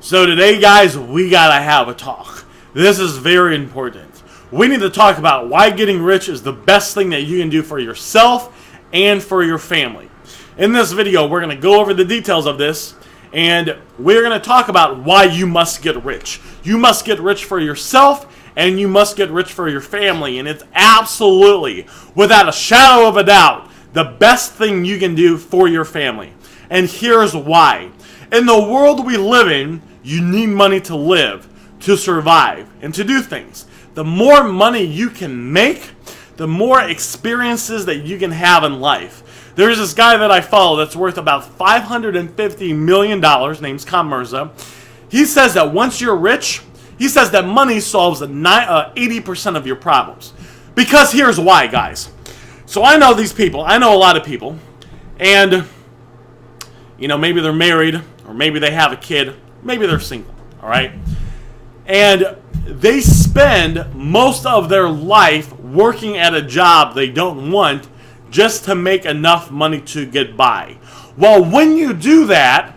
So today, guys, we gotta have a talk. This is very important. We need to talk about why getting rich is the best thing that you can do for yourself and for your family. In this video, we're gonna go over the details of this, and we're gonna talk about why you must get rich. You must get rich for yourself, and you must get rich for your family, and it's absolutely, without a shadow of a doubt, the best thing you can do for your family. And here's why. In the world we live in, you need money to live, to survive, and to do things. The more money you can make, the more experiences that you can have in life. There's this guy that I follow that's worth about $550 million, name's Mirza. He says that once you're rich, he says that money solves 80% of your problems. Because here's why, guys. So I know these people, I know a lot of people, and maybe they're married, or maybe they have a kid, maybe they're single, all right? And they spend most of their life working at a job they don't want just to make enough money to get by. Well, when you do that,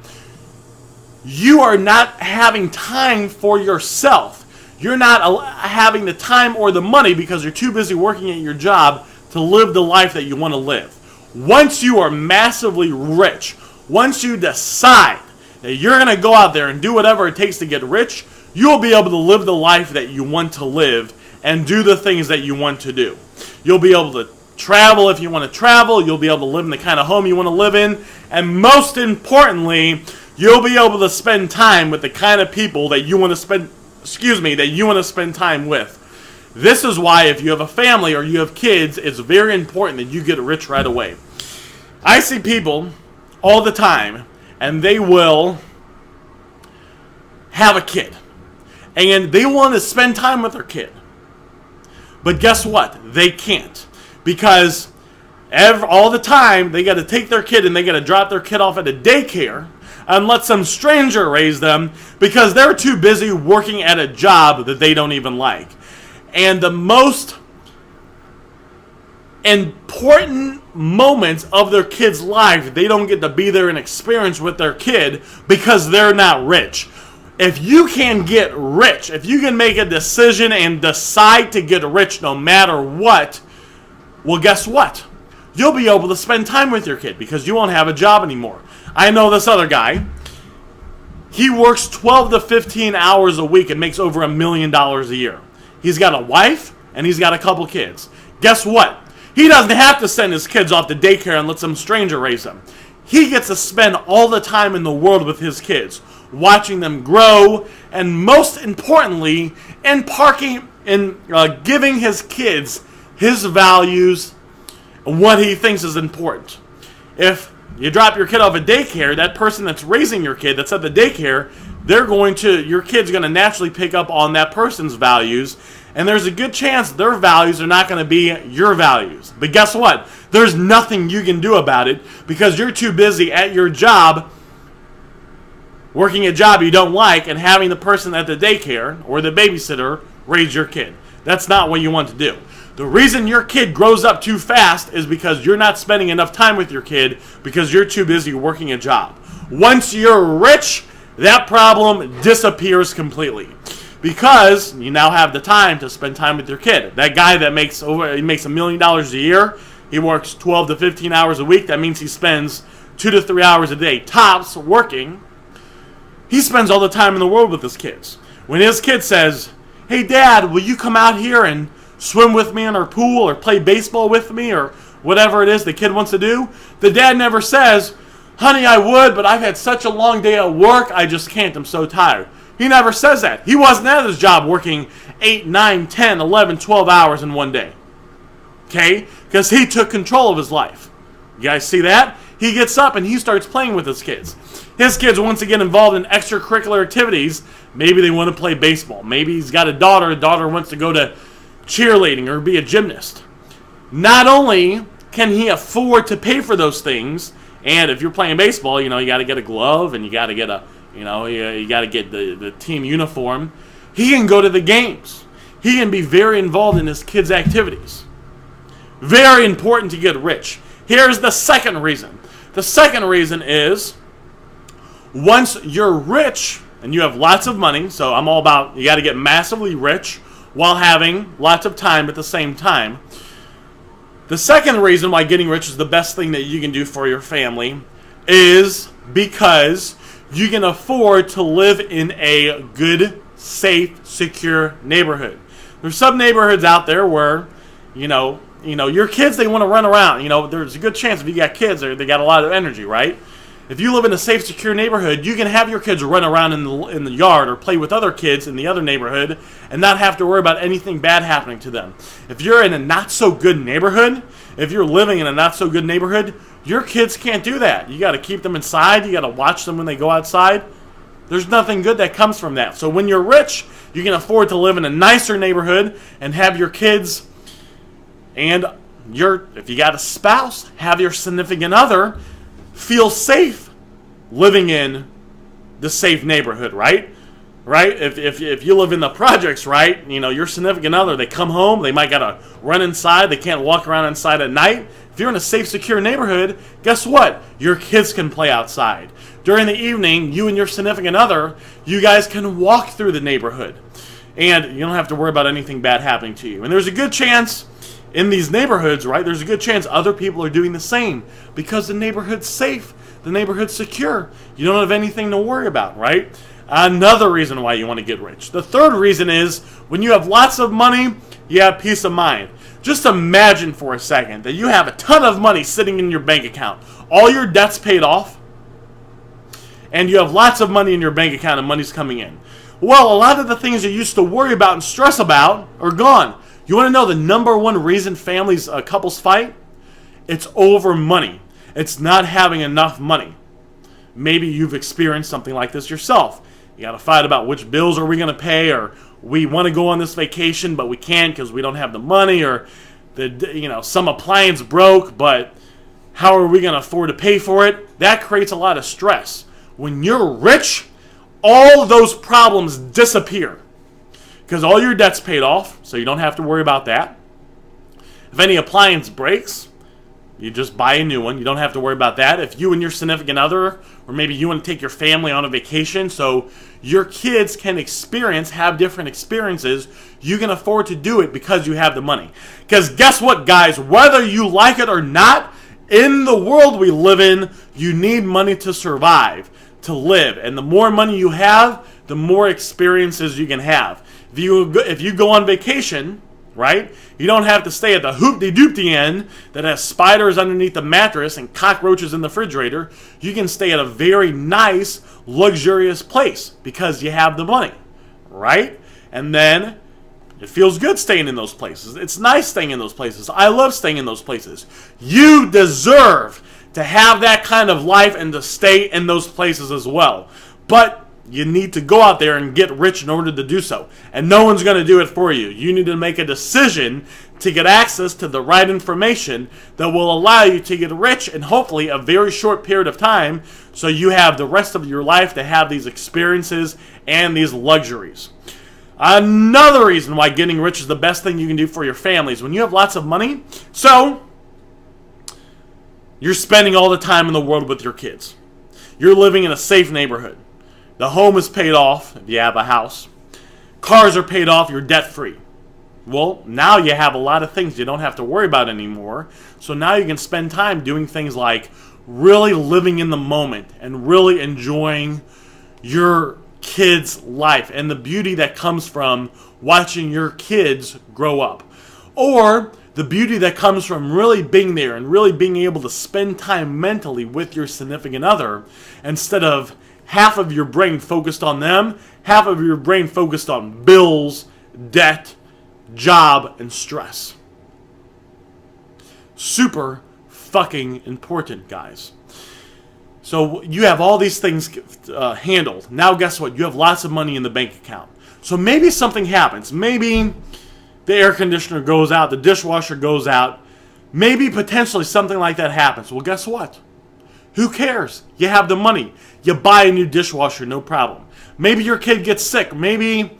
you are not having time for yourself. You're not having the time or the money because you're too busy working at your job to live the life that you want to live. Once you are massively rich, once you decide that you're going to go out there and do whatever it takes to get rich, you'll be able to live the life that you want to live and do the things that you want to do. You'll be able to travel if you want to travel. You'll be able to live in the kind of home you want to live in. And most importantly, you'll be able to spend time with the kind of people that you want to spend time with. This is why if you have a family or you have kids, it's very important that you get rich right away. I see people all the time, and they will have a kid, and they want to spend time with their kid. But guess what? They can't, because all the time they got to take their kid and they got to drop their kid off at a daycare and let some stranger raise them because they're too busy working at a job that they don't even like. And the most important moments of their kid's life, they don't get to be there and experience with their kid because they're not rich. If you can get rich, if you can make a decision and decide to get rich no matter what, well, guess what? You'll be able to spend time with your kid because you won't have a job anymore. I know this other guy. He works 12 to 15 hours a week and makes over $1 million a year. He's got a wife and he's got a couple kids. Guess what? He doesn't have to send his kids off to daycare and let some stranger raise them. He gets to spend all the time in the world with his kids, watching them grow, and most importantly, giving his kids his values and what he thinks is important. If you drop your kid off at daycare, that person that's raising your kid that's at the daycare, your kid's going to naturally pick up on that person's values, and there's a good chance their values are not going to be your values. But guess what? There's nothing you can do about it because you're too busy at your job, working a job you don't like, and having the person at the daycare or the babysitter raise your kid. That's not what you want to do. The reason your kid grows up too fast is because you're not spending enough time with your kid because you're too busy working a job. Once you're rich, that problem disappears completely because you now have the time to spend time with your kid. That guy that makes $1 million a year, he works 12 to 15 hours a week. That means he spends 2 to 3 hours a day tops working. He spends all the time in the world with his kids. When his kid says, "Hey, Dad, will you come out here and swim with me in our pool or play baseball with me," or whatever it is the kid wants to do, the dad never says, "Honey, I would, but I've had such a long day at work, I just can't, I'm so tired." He never says that. He wasn't at his job working 8, 9, 10, 11, 12 hours in one day. Okay? Because he took control of his life. You guys see that? He gets up and he starts playing with his kids. His kids want to get involved in extracurricular activities. Maybe they want to play baseball. Maybe he's got a daughter wants to go to cheerleading or be a gymnast. Not only can he afford to pay for those things, and if you're playing baseball, you got to get a glove and you got to get you got to get the team uniform. He can go to the games. He can be very involved in his kids' activities. Very important to get rich. Here's the second reason. The second reason is once you're rich, and you have lots of money, so I'm all about you got to get massively rich while having lots of time at the same time. The second reason why getting rich is the best thing that you can do for your family is because you can afford to live in a good, safe, secure neighborhood. There's some neighborhoods out there where, your kids, they want to run around. There's a good chance if you got kids, they got a lot of energy, right? If you live in a safe, secure neighborhood, you can have your kids run around in the yard or play with other kids in the other neighborhood and not have to worry about anything bad happening to them. If you're in a not-so-good neighborhood, if you're living in a not-so-good neighborhood, your kids can't do that. You got to keep them inside. You got to watch them when they go outside. There's nothing good that comes from that. So when you're rich, you can afford to live in a nicer neighborhood and have your kids and if you got a spouse, have your significant other feel safe living in the safe neighborhood, right? Right? If you live in the projects, right, your significant other, they come home, they might gotta run inside, they can't walk around inside at night. If you're in a safe, secure neighborhood, guess what? Your kids can play outside. During the evening, you and your significant other, you guys can walk through the neighborhood. And you don't have to worry about anything bad happening to you. And there's a good chance in these neighborhoods, right, there's a good chance other people are doing the same because the neighborhood's safe, the neighborhood's secure. You don't have anything to worry about, right? Another reason why you want to get rich. The third reason is when you have lots of money, you have peace of mind. Just imagine for a second that you have a ton of money sitting in your bank account. All your debts paid off, and you have lots of money in your bank account and money's coming in. Well, a lot of the things you used to worry about and stress about are gone. You want to know the number one reason couples fight? It's over money. It's not having enough money. Maybe you've experienced something like this yourself. You got to fight about which bills are we going to pay, or we want to go on this vacation, but we can't because we don't have the money, or some appliance broke, but how are we going to afford to pay for it? That creates a lot of stress. When you're rich, all those problems disappear because all your debt's paid off, so you don't have to worry about that. If any appliance breaks, you just buy a new one. You don't have to worry about that. If you and your significant other, or maybe you want to take your family on a vacation so your kids can have different experiences, you can afford to do it because you have the money. Because guess what, guys? Whether you like it or not, in the world we live in, you need money to survive, to live. And the more money you have, the more experiences you can have. If you go on vacation, right, you don't have to stay at the hoop-de-doop-de inn that has spiders underneath the mattress and cockroaches in the refrigerator. You can stay at a very nice, luxurious place because you have the money, right? And then it feels good staying in those places. It's nice staying in those places. I love staying in those places. You deserve to have that kind of life and to stay in those places as well. But you need to go out there and get rich in order to do so. And no one's going to do it for you. You need to make a decision to get access to the right information that will allow you to get rich in hopefully a very short period of time so you have the rest of your life to have these experiences and these luxuries. Another reason why getting rich is the best thing you can do for your family is when you have lots of money, so you're spending all the time in the world with your kids. You're living in a safe neighborhood. The home is paid off if you have a house. Cars are paid off, you're debt-free. Well, now you have a lot of things you don't have to worry about anymore. So now you can spend time doing things like really living in the moment and really enjoying your kids' life and the beauty that comes from watching your kids grow up. Or the beauty that comes from really being there and really being able to spend time mentally with your significant other instead of half of your brain focused on them, half of your brain focused on bills, debt, job, and stress. Super fucking important, guys. So you have all these things handled. Now guess what? You have lots of money in the bank account. So maybe something happens. Maybe the air conditioner goes out, the dishwasher goes out. Maybe potentially something like that happens. Well, guess what? Who cares? You have the money. You buy a new dishwasher, no problem. Maybe your kid gets sick. Maybe,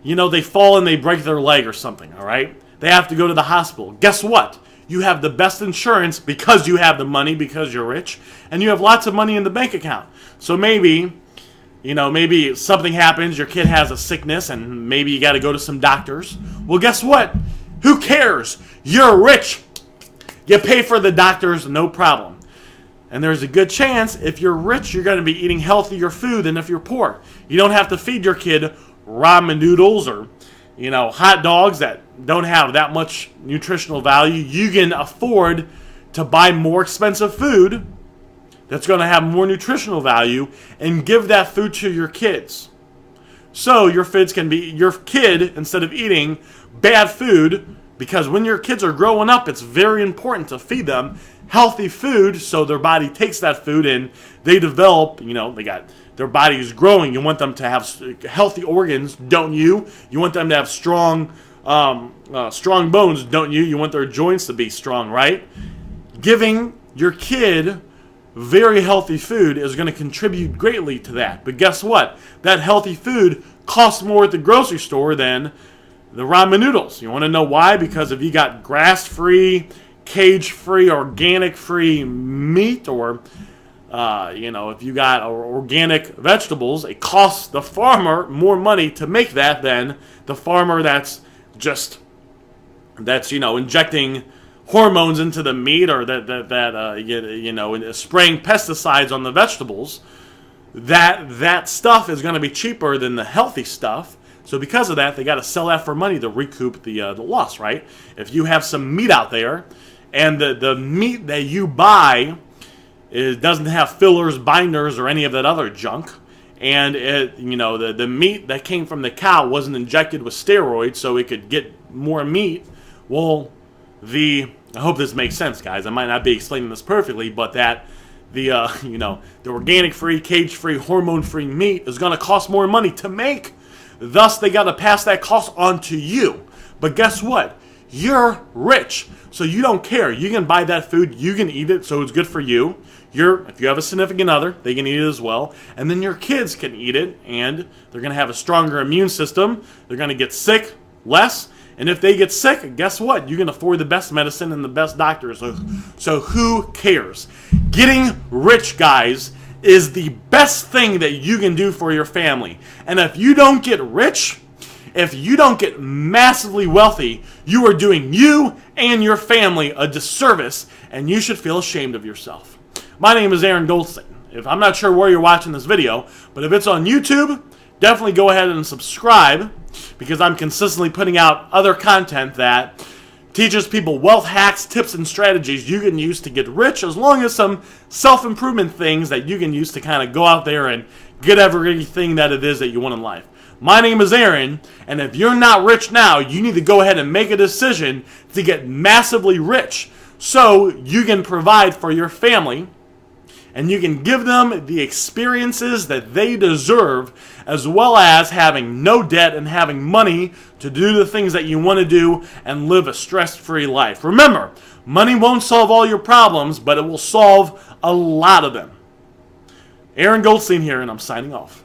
they fall and they break their leg or something, all right? They have to go to the hospital. Guess what? You have the best insurance because you have the money, because you're rich, and you have lots of money in the bank account. So maybe maybe something happens, your kid has a sickness, and maybe you got to go to some doctors. Well, guess what? Who cares? You're rich. You pay for the doctors, no problem. And there's a good chance if you're rich, you're going to be eating healthier food than if you're poor. You don't have to feed your kid ramen noodles or, hot dogs that don't have that much nutritional value. You can afford to buy more expensive food that's going to have more nutritional value and give that food to your kids. So your kid, instead of eating bad food, because when your kids are growing up, it's very important to feed them healthy food so their body takes that food and they develop, their body is growing. You want them to have healthy organs, don't you? You want them to have strong bones, don't you? You want their joints to be strong, right? Giving your kid very healthy food is going to contribute greatly to that. But guess what? That healthy food costs more at the grocery store than the ramen noodles. You want to know why? Because if you got grass-free, cage-free, organic-free meat, or if you got organic vegetables, it costs the farmer more money to make that than the farmer that's injecting hormones into the meat, or spraying pesticides on the vegetables. That stuff is going to be cheaper than the healthy stuff. So because of that, they got to sell that for money to recoup the loss, right? If you have some meat out there, and the meat that you buy doesn't have fillers, binders, or any of that other junk, and the meat that came from the cow wasn't injected with steroids so it could get more meat, well, I hope this makes sense, guys. I might not be explaining this perfectly, but that the organic-free, cage-free, hormone-free meat is going to cost more money to make. Thus, they got to pass that cost on to you. But guess what? You're rich, so you don't care. You can buy that food, you can eat it, so it's good for you. If you have a significant other, they can eat it as well. And then your kids can eat it, and they're going to have a stronger immune system. They're going to get sick less. And if they get sick, guess what? You can afford the best medicine and the best doctors. So who cares? Getting rich, guys, is the best thing that you can do for your family. And if you don't get rich, if you don't get massively wealthy, you are doing you and your family a disservice, and you should feel ashamed of yourself. My name is Aaron Goldsten. I'm not sure where you're watching this video, but if it's on YouTube, definitely go ahead and subscribe, because I'm consistently putting out other content that teaches people wealth hacks, tips, and strategies you can use to get rich, as long as some self-improvement things that you can use to kind of go out there and get everything that it is that you want in life. My name is Aaron, and if you're not rich now, you need to go ahead and make a decision to get massively rich so you can provide for your family, and you can give them the experiences that they deserve, as well as having no debt and having money to do the things that you want to do and live a stress-free life. Remember, money won't solve all your problems, but it will solve a lot of them. Aaron Goldstein here, and I'm signing off.